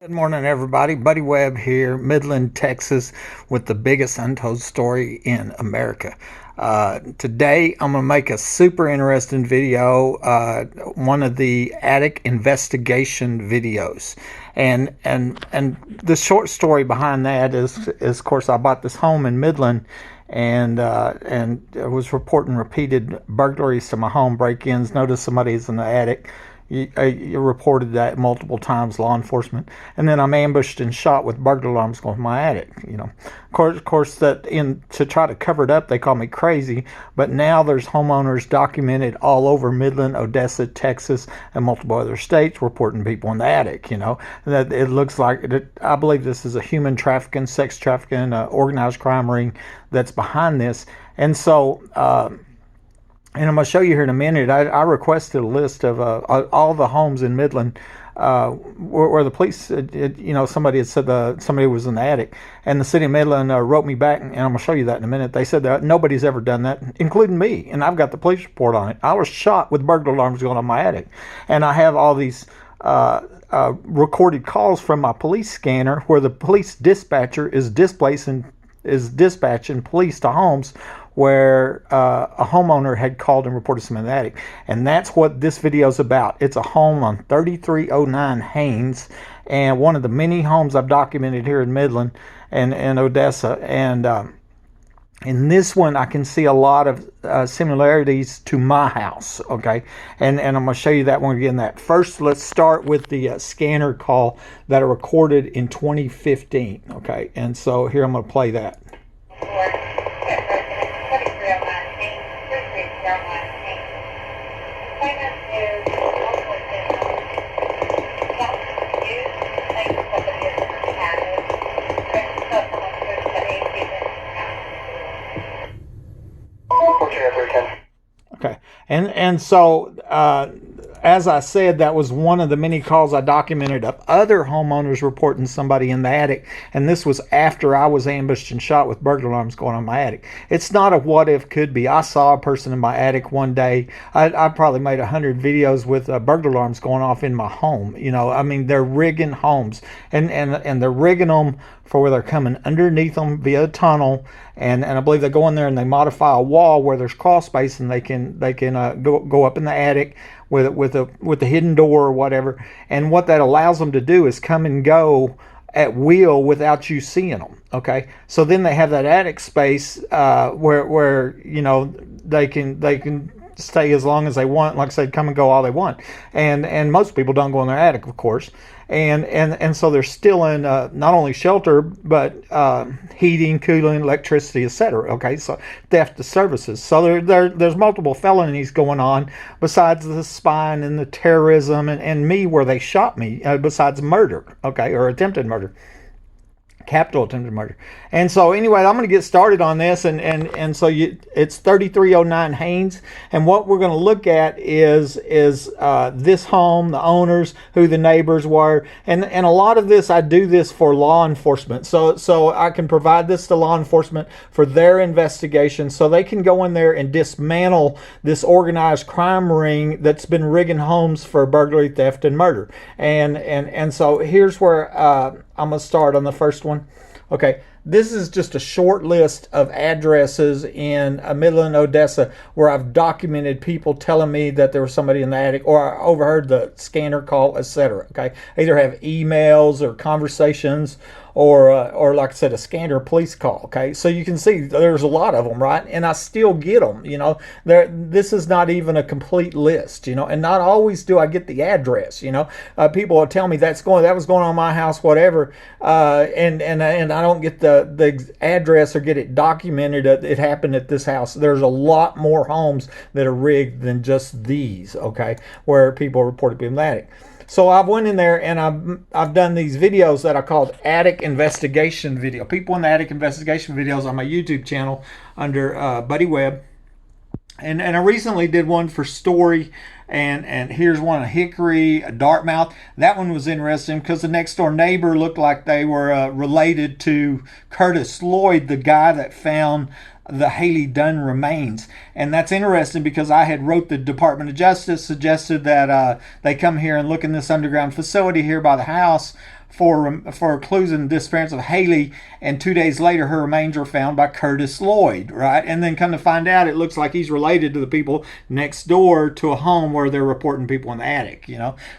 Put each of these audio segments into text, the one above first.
Good morning, everybody. Buddy Webb here, Midland, Texas, with the biggest untold story in America. Today, I'm going to make a super interesting video, one of the attic investigation videos. And the short story behind that is of course, I bought this home in Midland, and I was reporting repeated burglaries to my home, break-ins. Noticed somebody's in the attic. You reported that multiple times, law enforcement, and then I'm ambushed and shot with burglar alarms going to my attic. Of course, to try to cover it up, they call me crazy. But now there's homeowners documented all over Midland, Odessa, Texas, and multiple other states reporting people in the attic. That it looks like I believe this is a human trafficking, sex trafficking, organized crime ring that's behind this, and so. And I'm going to show you here in a minute. I requested a list of all the homes in Midland where the police, somebody had said somebody was in the attic. And the City of Midland wrote me back, and I'm going to show you that in a minute. They said that nobody's ever done that, including me. And I've got the police report on it. I was shot with burglar alarms going on my attic. And I have all these recorded calls from my police scanner where the police dispatcher is dispatching police to homes where a homeowner had called and reported something in the attic. And that's what this video is about. It's a home on 3309 Haynes, and one of the many homes I've documented here in Midland and Odessa. And in this one, I can see a lot of similarities to my house, okay? And I'm going to show you that one again. That first, let's start with the scanner call that I recorded in 2015, okay? And so here I'm going to play that. Okay, and so as I said, that was one of the many calls I documented of other homeowners reporting somebody in the attic, and this was after I was ambushed and shot with burglar alarms going on my attic. It's not a what if, could be. I saw a person in my attic one day. I probably made 100 videos with burglar alarms going off in my home. I mean, they're rigging homes, and they're rigging them for where they're coming underneath them via a tunnel, and I believe they go in there and they modify a wall where there's crawl space, and they can go up in the attic with a hidden door or whatever. And what that allows them to do is come and go at will without you seeing them. Okay, so then they have that attic space where they can stay as long as they want. Like I said, come and go all they want. And most people don't go in their attic, of course. And so they're still in not only shelter, but heating, cooling, electricity, etc. Okay, so theft of services. So there's multiple felonies going on besides the spying and the terrorism and me where they shot me, besides murder, okay, or attempted murder. Capital attempted murder. And so anyway, I'm going to get started on this, and so it's 3309 Haynes, and what we're going to look at is this home, the owners, who the neighbors were, and a lot of this, I do this for law enforcement, so I can provide this to law enforcement for their investigation, so they can go in there and dismantle this organized crime ring that's been rigging homes for burglary, theft, and murder. And so here's where I'm going to start on the first one. Okay, this is just a short list of addresses in Midland, Odessa, where I've documented people telling me that there was somebody in the attic, or I overheard the scanner call, etc. Okay, I either have emails or conversations, or like I said, a scanner police call. Okay, so you can see there's a lot of them, right? And I still get them. This is not even a complete list. And not always do I get the address. People will tell me that was going on in my house, whatever, and I don't get the address or get it documented that it happened at this house. There's a lot more homes that are rigged than just these. Okay, where people reported being in the attic. So I went in there and I've done these videos that I called attic investigation video. People in the attic investigation videos on my YouTube channel under Buddy Webb. And I recently did one for Story, and here's one, a Hickory, a Dartmouth. That one was interesting because the next door neighbor looked like they were related to Curtis Lloyd, the guy that found the Haley Dunn remains. And that's interesting because I had wrote the Department of Justice, suggested that they come here and look in this underground facility here by the house for clues in the disappearance of Haley, and 2 days later her remains were found by Curtis Lloyd, right? And then come to find out, it looks like he's related to the people next door to a home where they're reporting people in the attic,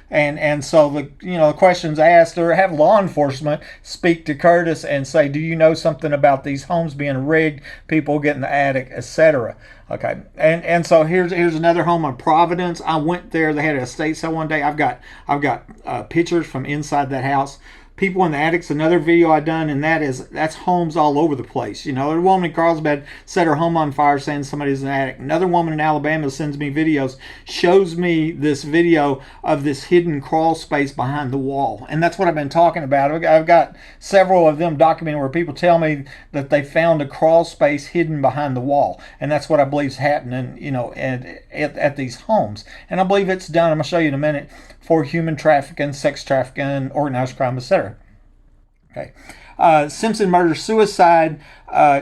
and so the questions asked, or have law enforcement speak to Curtis and say, do you know something about these homes being rigged, people getting the attic, etc. Okay, and so here's another home on Providence. I went there. They had an estate sale one day. I've got pictures from inside that house. People in the attics, another video I done, and that's homes all over the place. A woman in Carlsbad set her home on fire saying somebody's in the attic. Another woman in Alabama sends me videos, shows me this video of this hidden crawl space behind the wall. And that's what I've been talking about. I've got several of them documented where people tell me that they found a crawl space hidden behind the wall. And that's what I believe is happening, at these homes. And I believe it's done, I'm going to show you in a minute, for human trafficking, sex trafficking, organized crime, etc. Okay. Simpson murder-suicide.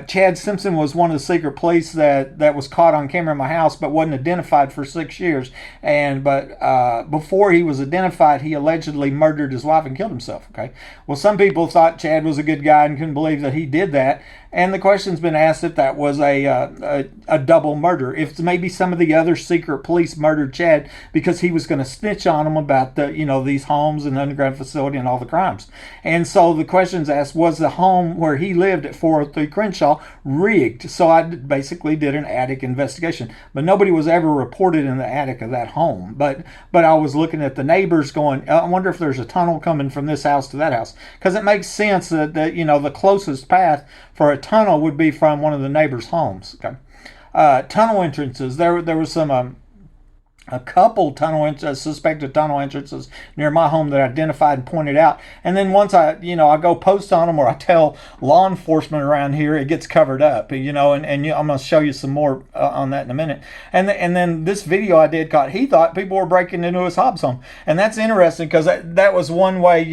Chad Simpson was one of the secret police that was caught on camera in my house, but wasn't identified for 6 years. But before he was identified, he allegedly murdered his wife and killed himself. Okay. Well, some people thought Chad was a good guy and couldn't believe that he did that. And the question's been asked if that was a double murder, if maybe some of the other secret police murdered Chad because he was going to snitch on them about these homes and the underground facility and all the crimes. And so the question's asked, was the home where he lived at 403 Crenshaw rigged? So I basically did an attic investigation, but nobody was ever reported in the attic of that home. But I was looking at the neighbors going, I wonder if there's a tunnel coming from this house to that house, because it makes sense that the closest path for a tunnel would be from one of the neighbors' homes. Okay. Tunnel entrances. There was a couple suspected tunnel entrances near my home that I identified and pointed out. And then once I go post on them, or I tell law enforcement around here, it gets covered up, and I'm going to show you some more on that in a minute. And then this video I did caught, he thought people were breaking into his Hobbs home. And that's interesting because that was one way,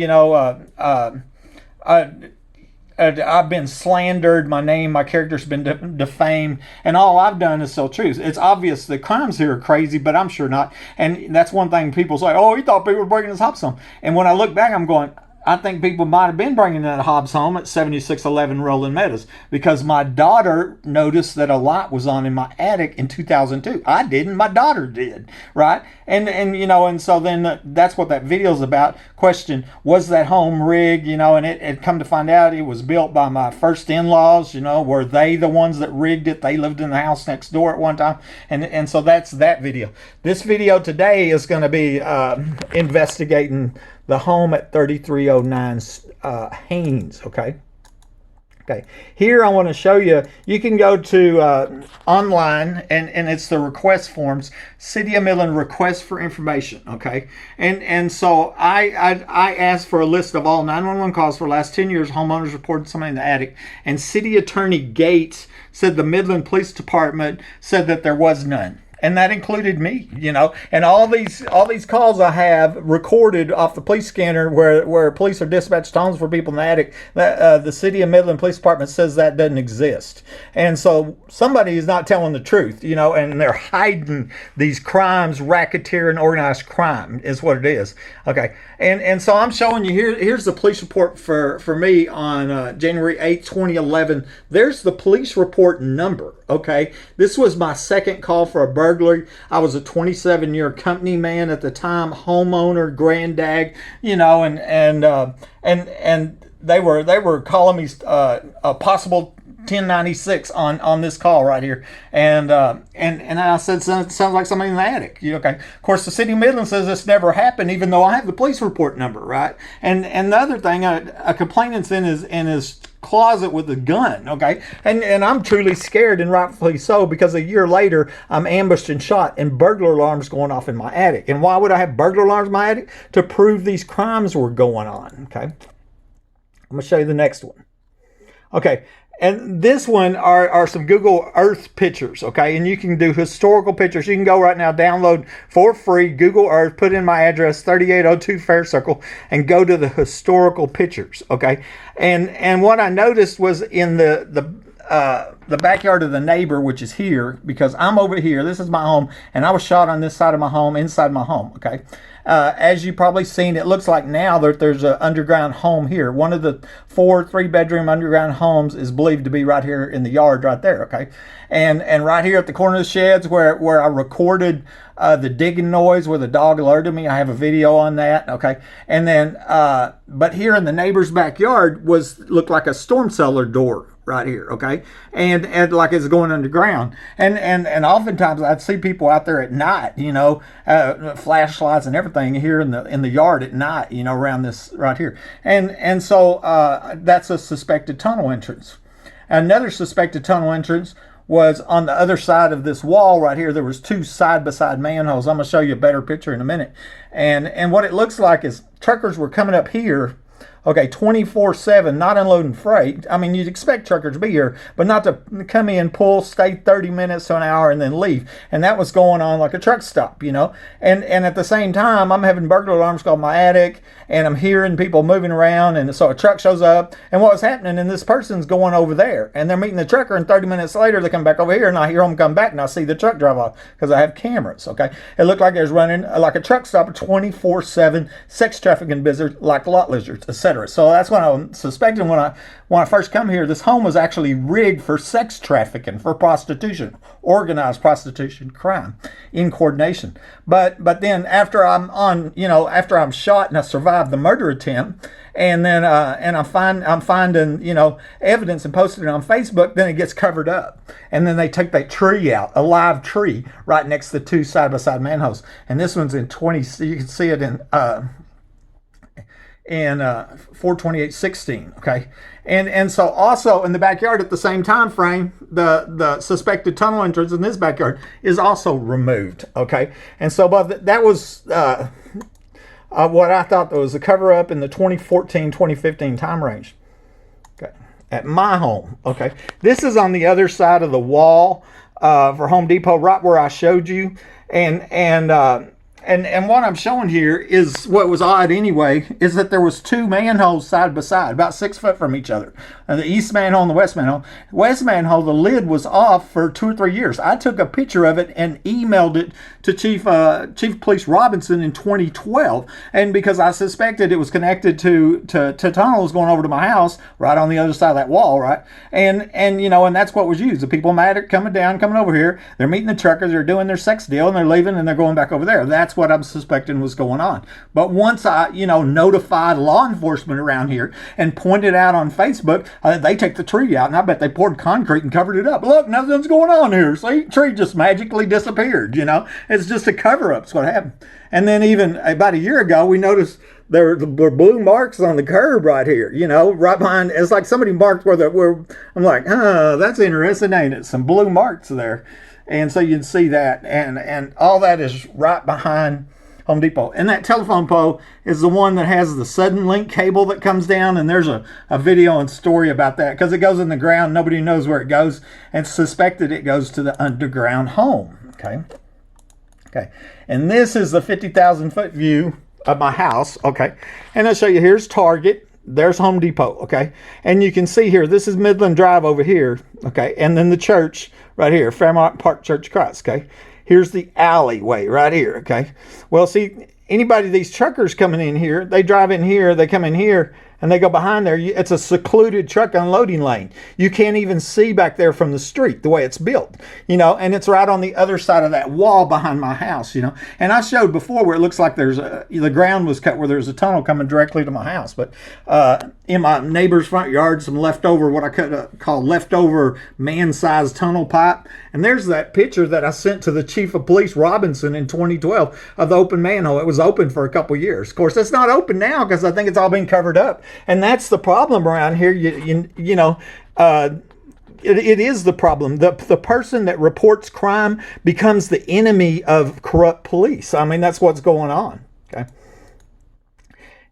I've been slandered, my character's been defamed, and all I've done is tell truth. It's obvious the crimes here are crazy, but I'm sure not. And that's one thing people say, oh, he thought people were breaking his Hobbs home. And when I look back, I'm going, I think people might have been bringing in a Hobbs home at 7611 Roland Meadows, because my daughter noticed that a light was on in my attic in 2002. I didn't, my daughter did, right? And so then that's what that video's about. Question, was that home rigged? And it come to find out it was built by my first in-laws. Were they the ones that rigged it? They lived in the house next door at one time. And so that's that video. This video today is going to be investigating the home at 3309 Haynes, okay? Okay, here I want to show you, you can go to online, and it's the request forms, City of Midland request for information, okay? And so I asked for a list of all 911 calls for the last 10 years, homeowners reported somebody in the attic, and City Attorney Gates said the Midland Police Department said that there was none. And that included me, and all these calls I have recorded off the police scanner where police are dispatched to homes for people in the attic. The City of Midland Police Department says that doesn't exist. And so somebody is not telling the truth, and they're hiding these crimes. Racketeering, organized crime is what it is. Okay. And so I'm showing you here's the police report for me on January 8th, 2011. There's the police report number. Okay. This was my second call for a burglary. I was a 27-year company man at the time, homeowner, granddad, and they were calling me a possible 1096 on this call right here, and I said, sounds like somebody in the attic. Okay. Of course, the City of Midland says this never happened, even though I have the police report number, right? And the other thing, a complainant's in his closet with a gun, okay? And I'm truly scared, and rightfully so, because a year later I'm ambushed and shot, and burglar alarms going off in my attic. And why would I have burglar alarms in my attic? To prove these crimes were going on, okay? I'm gonna show you the next one. Okay. And this one are some Google Earth pictures, okay? And you can do historical pictures. You can go right now, download for free Google Earth, put in my address, 3802 Fair Circle, and go to the historical pictures, okay? And what I noticed was in the backyard of the neighbor, which is here, because I'm over here, this is my home, and I was shot on this side of my home, inside my home, okay? As you probably seen, it looks like now that there's an underground home here. One of the 4 3-bedroom underground homes is believed to be right here in the yard right there, okay? And right here at the corner of the sheds where I recorded the digging noise where the dog alerted me. I have a video on that, okay? And then, but here in the neighbor's backyard looked like a storm cellar door right here, okay? And like it's going underground. And oftentimes I'd see people out there at night, you know, flashlights and everything here in the yard at night, you know, around this right here. And so that's a suspected tunnel entrance. Another suspected tunnel entrance was on the other side of this wall right here. There was 2 side-by-side manholes. I'm going to show you a better picture in a minute. And what it looks like is truckers were coming up here, okay, 24/7, not unloading freight. I mean, you'd expect truckers to be here, but not to come in, pull, stay 30 minutes to an hour, and then leave. And that was going on like a truck stop, you know. And at the same time, I'm having burglar alarms called my attic, and I'm hearing people moving around, and so a truck shows up, and what was happening, and this person's going over there, and they're meeting the trucker, and 30 minutes later, they come back over here, and I hear them come back, and I see the truck drive off, because I have cameras, okay? It looked like it was running like a truck stop, 24/7 sex trafficking business, like lot lizards, etc. So that's what I'm suspecting when I first come here. This home was actually rigged for sex trafficking, for prostitution, organized prostitution crime in coordination. But then after I'm shot and I survived the murder attempt, and then I'm finding, you know, evidence and posted it on Facebook, then it gets covered up. And then they take that tree out, a live tree, right next to the 2 side-by-side manholes. And this one's in 20, you can see it in 4/28/16, okay? And so also in the backyard at the same time frame, the suspected tunnel entrance in this backyard is also removed, okay? And so but that was what I thought that was a cover-up in the 2014-2015 time range, okay, at my home, okay? This is on the other side of the wall for Home Depot, right where I showed you, and what I'm showing here is what was odd anyway, is that there was 2 manholes side by side, about 6 foot from each other. The east manhole and the west manhole. West manhole, the lid was off for 2 or 3 years. I took a picture of it and emailed it to Chief of Police Robinson in 2012, and because I suspected it was connected to tunnels going over to my house, right on the other side of that wall, right? And you know, and that's what was used. The people mad at coming over here. They're meeting the truckers. They're doing their sex deal, and they're leaving, and they're going back over there. That's what I'm suspecting was going on. But once I, you know, notified law enforcement around here and pointed out on Facebook, they take the tree out, and I bet they poured concrete and covered it up. Look, nothing's going on here. See, tree just magically disappeared, you know. It's just a cover-up. That's what happened. And then even about a year ago, we noticed there were blue marks on the curb right here, you know, right behind. It's like somebody marked where I'm like, that's interesting, ain't it? Some blue marks there. And so you'd see that, and all that is right behind Home Depot. And that telephone pole is the one that has the sudden link cable that comes down, and there's a video and story about that, because it goes in the ground, nobody knows where it goes, and suspected it goes to the underground home, okay? And this is the 50,000 foot view of my house, okay? And I'll show you, here's Target, there's Home Depot, okay? And you can see here, this is Midland Drive over here, okay? And then the church right here, Fairmont Park Church of Christ, okay? Here's the alleyway right here, okay? Well, see, these truckers coming in here, they drive in here, they come in here, and they go behind there. It's a secluded truck unloading lane. You can't even see back there from the street the way it's built, you know, and it's right on the other side of that wall behind my house, you know. And I showed before where it looks like the ground was cut where there's a tunnel coming directly to my house. But in my neighbor's front yard, some leftover, what I could call leftover man-sized tunnel pipe. And there's that picture that I sent to the Chief of Police Robinson in 2012 of the open manhole. It was open for a couple years. Of course, it's not open now because I think it's all been covered up. And that's the problem around here. You know, it is the problem. The person that reports crime becomes the enemy of corrupt police. I mean, that's what's going on. Okay.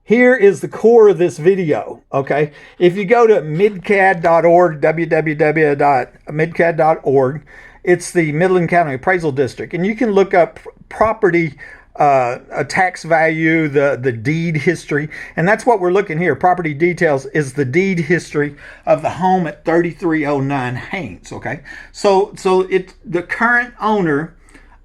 Here is the core of this video, okay? If you go to midcad.org, www.midcad.org, it's the Midland County Appraisal District, and you can look up property a tax value, the deed history, and that's what we're looking here. Property details is the deed history of the home at 3309 Haynes, okay? So the current owner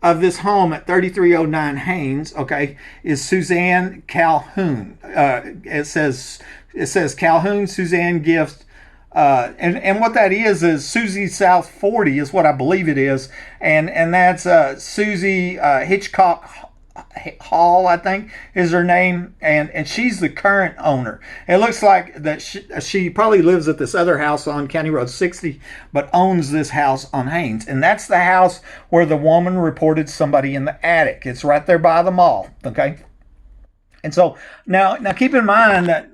of this home at 3309 Haynes, okay, is Suzanne Calhoun. It says Calhoun Suzanne Gift. And what that is Susie South 40 is what I believe it is. And that's Susie Hitchcock Hall, I think, is her name, and she's the current owner. It looks like that she probably lives at this other house on County Road 60, but owns this house on Haynes, and that's the house where the woman reported somebody in the attic. It's right there by the mall, okay? And so now keep in mind that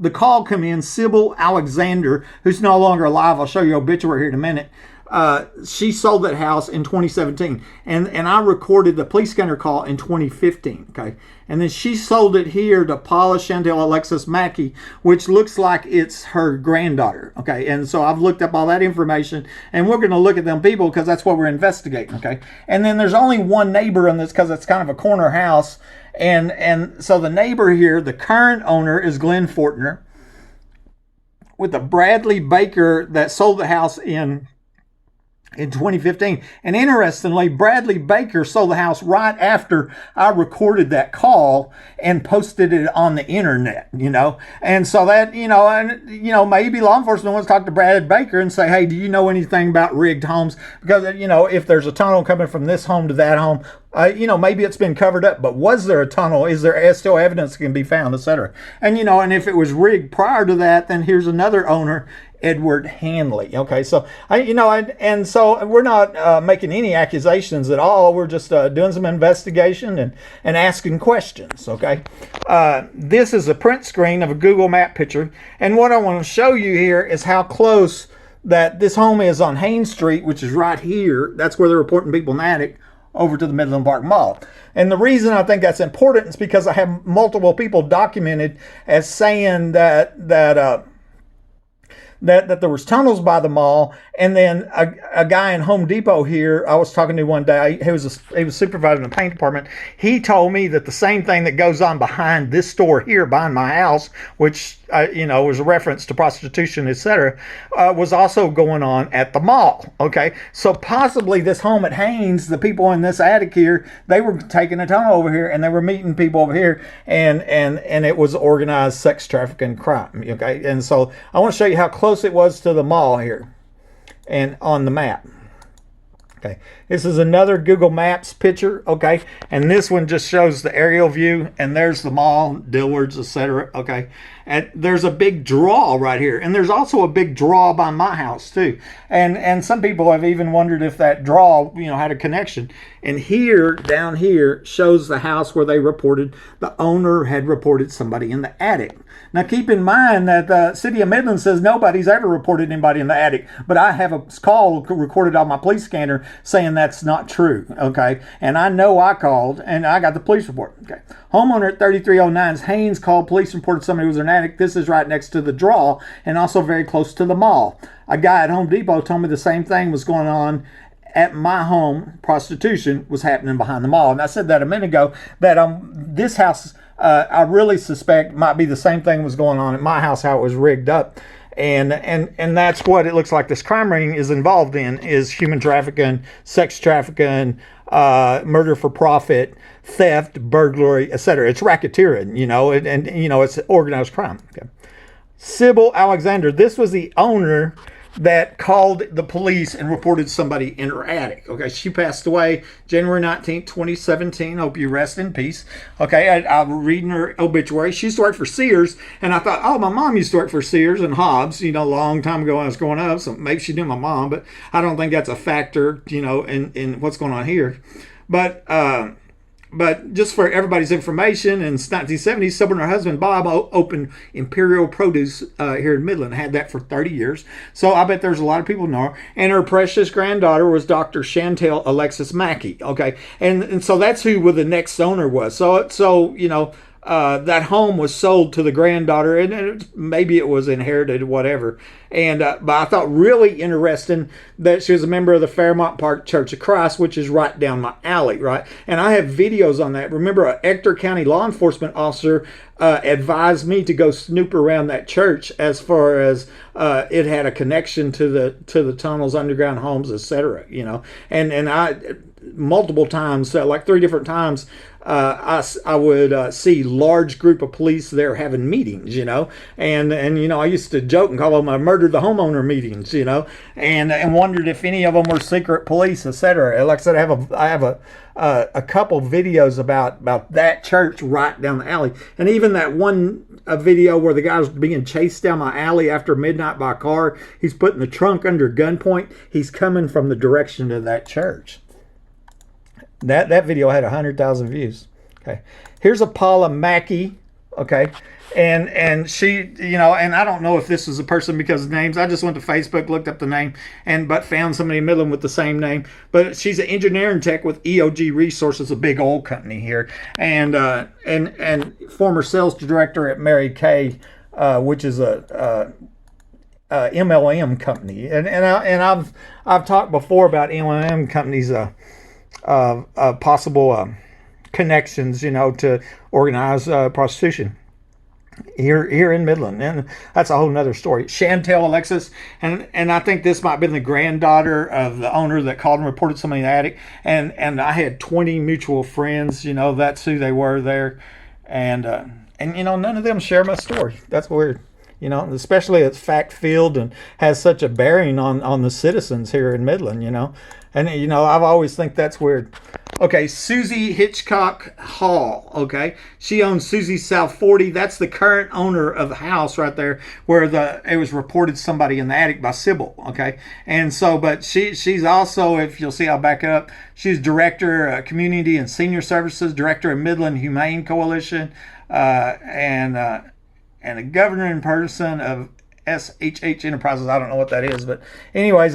the call come in, Sybil Alexander, who's no longer alive. I'll show you obituary here in a minute. She sold that house in 2017, and I recorded the police scanner call in 2015. Okay, and then she sold it here to Paula Chantelle Alexis Mackey, which looks like it's her granddaughter. Okay, and so I've looked up all that information, and we're going to look at them people because that's what we're investigating. Okay, and then there's only one neighbor in this because it's kind of a corner house, and so the neighbor here, the current owner, is Glenn Fortner, with the Bradley Baker that sold the house in 2015. And interestingly, Bradley Baker sold the house right after I recorded that call and posted it on the internet, and so that, maybe law enforcement wants to talk to Brad Baker and say, hey, do you know anything about rigged homes? Because, if there's a tunnel coming from this home to that home, maybe it's been covered up, but was there a tunnel? Is there still evidence that can be found, etc.? And, and if it was rigged prior to that, then here's another owner, Edward Hanley. Okay, so and so we're not making any accusations at all. We're just doing some investigation and asking questions. Okay, this is a print screen of a Google map picture, and what I want to show you here is how close that this home is on Haynes Street, which is right here. That's where they're reporting people in the attic, over to the Midland Park Mall. And the reason I think that's important is because I have multiple people documented as saying that there was tunnels by the mall, and then a guy in Home Depot here I was talking to one day, he was supervising the paint department. He told me that the same thing that goes on behind this store here, behind my house, which was a reference to prostitution, etc., was also going on at the mall. Okay, so possibly this home at Haynes, the people in this attic here, they were taking a tunnel over here and they were meeting people over here, and it was organized sex trafficking crime. Okay, and so I want to show you how close it was to the mall here and on the map. Okay, this is another Google Maps picture. Okay, and this one just shows the aerial view, and there's the mall, Dillard's, etc. Okay, and there's a big draw right here, and there's also a big draw by my house too. And some people have even wondered if that draw, had a connection. And here, down here, shows the house where they reported the owner had reported somebody in the attic. Now, keep in mind that the City of Midland says nobody's ever reported anybody in the attic, but I have a call recorded on my police scanner saying that's not true, okay? And I know I called, and I got the police report, okay? Homeowner at 3309's Haynes called police and reported somebody was in an attic. This is right next to the draw and also very close to the mall. A guy at Home Depot told me the same thing was going on at my home. Prostitution was happening behind the mall. And I said that a minute ago, that this house, I really suspect might be the same thing was going on at my house, how it was rigged up. And that's what it looks like this crime ring is involved in, is human trafficking, sex trafficking, murder for profit, theft, burglary, etc. It's racketeering, and it's organized crime. Okay. Sybil Alexander, this was the owner that called the police and reported somebody in her attic. Okay, she passed away January 19th, 2017. Hope you rest in peace. Okay, I'm reading her obituary. She used to work for Sears, and I thought, oh, my mom used to work for Sears and Hobbs, a long time ago when I was growing up, so maybe she knew my mom, but I don't think that's a factor, in what's going on here. But just for everybody's information, in the 1970s, Sybil and her husband, Bob, opened Imperial Produce here in Midland. Had that for 30 years. So I bet there's a lot of people who know her. And her precious granddaughter was Dr. Chantelle Alexis Mackey. Okay. And so that's who the next owner was. So that home was sold to the granddaughter, and maybe it was inherited, whatever. And but I thought really interesting that she was a member of the Fairmont Park Church of Christ, which is right down my alley, right? And I have videos on that. Remember, an Ector County law enforcement officer advised me to go snoop around that church as far as it had a connection to the tunnels, underground homes, etc. And multiple times, like 3 different times, I would see large group of police there having meetings, and I used to joke and call them murder the homeowner meetings, and wondered if any of them were secret police, etc. Like I said, I have a couple videos about that church right down the alley, and even that one video where the guy was being chased down my alley after midnight by a car. He's putting the trunk under gunpoint. He's coming from the direction of that church. That video had 100,000 views. Okay, here's a Paula Mackey. Okay, and she, and I don't know if this is a person because of names. I just went to Facebook, looked up the name, but found somebody in Midland with the same name. But she's an engineering tech with EOG Resources, a big oil company here, and former sales director at Mary Kay, which is a MLM company. And I've talked before about MLM companies. Possible connections, to organized prostitution here in Midland, and that's a whole nother story. Chantelle Alexis, and I think this might have been the granddaughter of the owner that called and reported somebody in the attic, and I had 20 mutual friends, that's who they were there, and none of them share my story. That's weird. Especially it's fact-filled and has such a bearing on the citizens here in Midland, And, I've always think that's weird. Okay, Susie Hitchcock Hall, okay? She owns Susie's South 40. That's the current owner of the house right there where it was reported somebody in the attic by Sybil, okay? And so, but she's also, if you'll see, I'll back up, she's Director Community and Senior Services, Director of Midland Humane Coalition, and a governing person of SHH Enterprises. I don't know what that is, but anyways,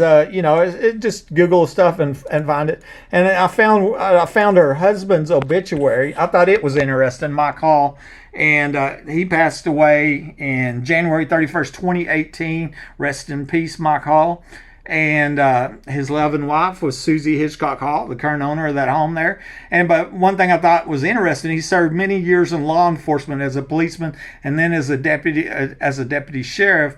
just Google stuff and find it. And I found her husband's obituary. I thought it was interesting, Mike Hall, and he passed away in January 31st, 2018. Rest in peace, Mike Hall. And his loving wife was Susie Hitchcock Hall, the current owner of that home there. But one thing I thought was interesting, he served many years in law enforcement as a policeman and then as a deputy sheriff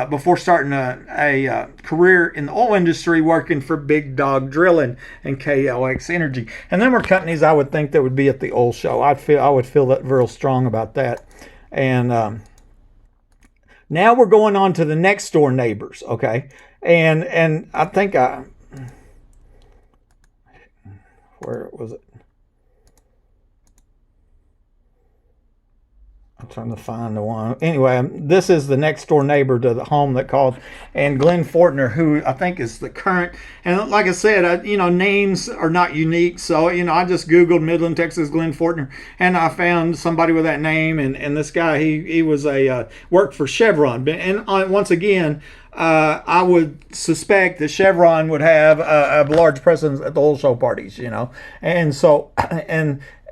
before starting a career in the oil industry, working for Big Dog Drilling and KLX Energy. And them were companies I would think that would be at the oil show. I would feel that real strong about that. And now we're going on to the next door neighbors, okay? And I think where was it? I'm trying to find the one. Anyway, this is the next door neighbor to the home that called, and Glenn Fortner, who I think is the current. And like I said, names are not unique. So, I just Googled Midland, Texas, Glenn Fortner, and I found somebody with that name. And this guy, he was worked for Chevron. And once again, I would suspect that Chevron would have a large presence at the oil show parties, and so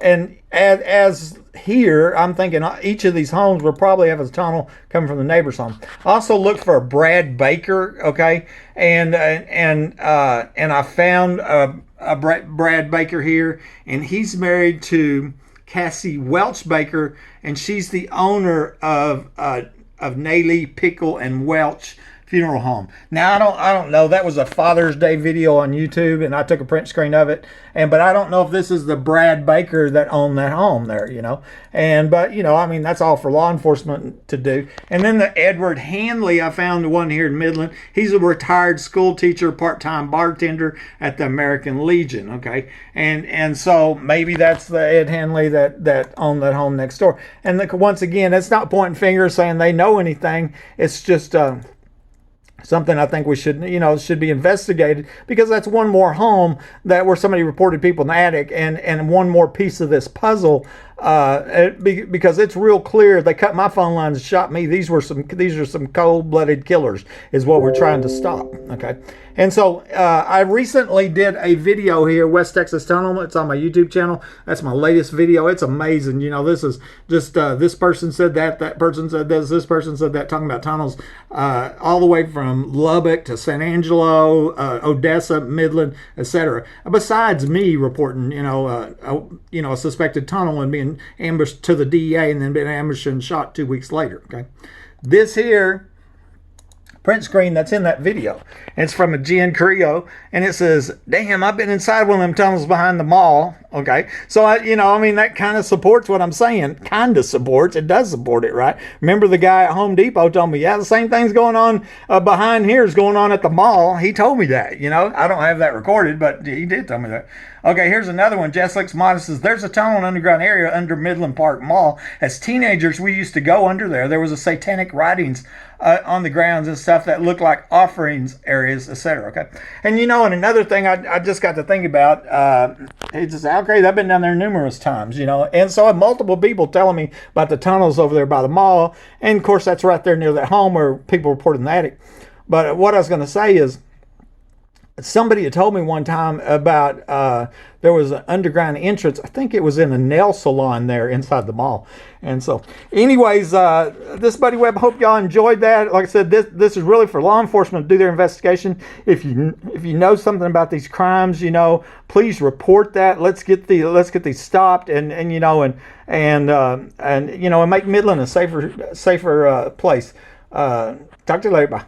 and as here, I'm thinking each of these homes will probably have a tunnel coming from the neighbor's home. I also looked for a Brad Baker, okay, and I found a Brad Baker here, and he's married to Cassie Welch Baker, and she's the owner of Naley, Pickle, and Welch Funeral Home. Now I don't know. That was a Father's Day video on YouTube, and I took a print screen of it. But I don't know if this is the Brad Baker that owned that home there, But that's all for law enforcement to do. And then the Edward Hanley, I found one here in Midland. He's a retired school teacher, part-time bartender at the American Legion. Okay, and so maybe that's the Ed Hanley that owned that home next door. And once again, it's not pointing fingers saying they know anything. It's just something I think we should be investigated, because that's one more home where somebody reported people in the attic, and one more piece of this puzzle, because it's real clear they cut my phone lines and shot me. These are some cold-blooded killers is what we're trying to stop. Okay. And so I recently did a video here, West Texas Tunnel. It's on my YouTube channel. That's my latest video. It's amazing. This is just this person said that person said this person said that, talking about tunnels all the way from Lubbock to San Angelo, Odessa, Midland, etc. Besides me reporting, a suspected tunnel and being ambushed to the DEA and then being ambushed and shot 2 weeks later. Okay, this here print screen that's in that video. And it's from a Jen Curio, and it says, "Damn, I've been inside one of them tunnels behind the mall." Okay, so that kind of supports what I'm saying. Kind of supports. It does support it, right? Remember the guy at Home Depot told me, yeah, the same thing's going on behind here is going on at the mall. He told me that. I don't have that recorded, but he did tell me that. Okay, here's another one. Jess Looks Modest says, "There's a tunnel and underground area under Midland Park Mall. As teenagers, we used to go under there. There was a satanic writings on the grounds and stuff that looked like offerings areas, etc." Okay, and and another thing I just got to think about. It's just okay. I've been down there numerous times, and so I had multiple people telling me about the tunnels over there by the mall, and of course that's right there near that home where people reported in the attic. But what I was going to say is, somebody had told me one time about there was an underground entrance. I think it was in a nail salon there inside the mall. And so, anyways, this Buddy Webb, hope y'all enjoyed that. Like I said, this is really for law enforcement to do their investigation. If you know something about these crimes, please report that. Let's get these stopped, and make Midland a safer place. Talk to you later. Bye.